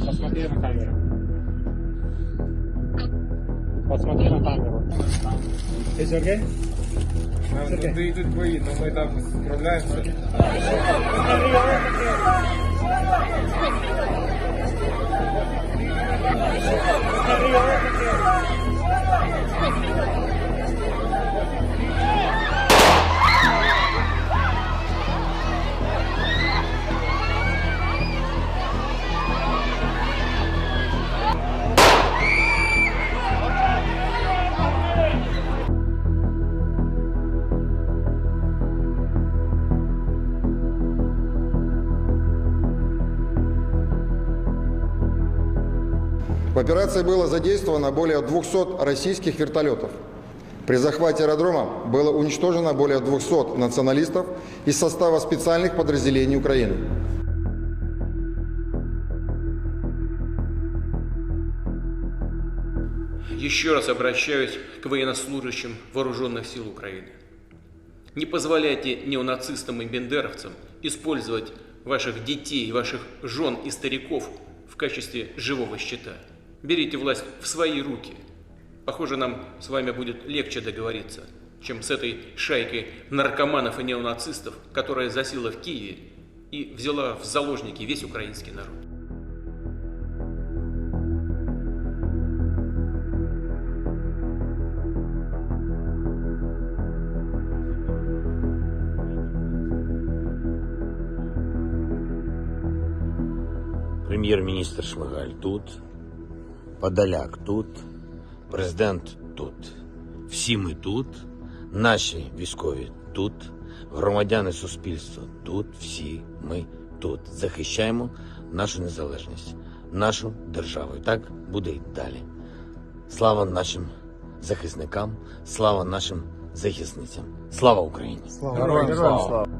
Посмотри на камеру. Посмотри на камеру. Is it okay? Тут идут бои, но мы там справляемся. В операции было задействовано более 200 российских вертолетов. При захвате аэродрома было уничтожено более 200 националистов из состава специальных подразделений Украины. Еще раз обращаюсь к военнослужащим вооруженных сил Украины. Не позволяйте неонацистам и бендеровцам использовать ваших детей, ваших жен и стариков в качестве живого щита. Берите власть в свои руки. Похоже, нам с вами будет легче договориться, чем с этой шайкой наркоманов и неонацистов, которая засела в Киеве и взяла в заложники весь украинский народ. Прем'єр-міністр Шмигаль тут, Подоляк тут, президент тут. Всі ми тут, наші військові тут, громадяни суспільства тут, всі ми тут. Захищаємо нашу незалежність, нашу державу. І так буде і далі. Слава нашим захисникам, слава нашим захисницям. Слава Україні! Героям слава!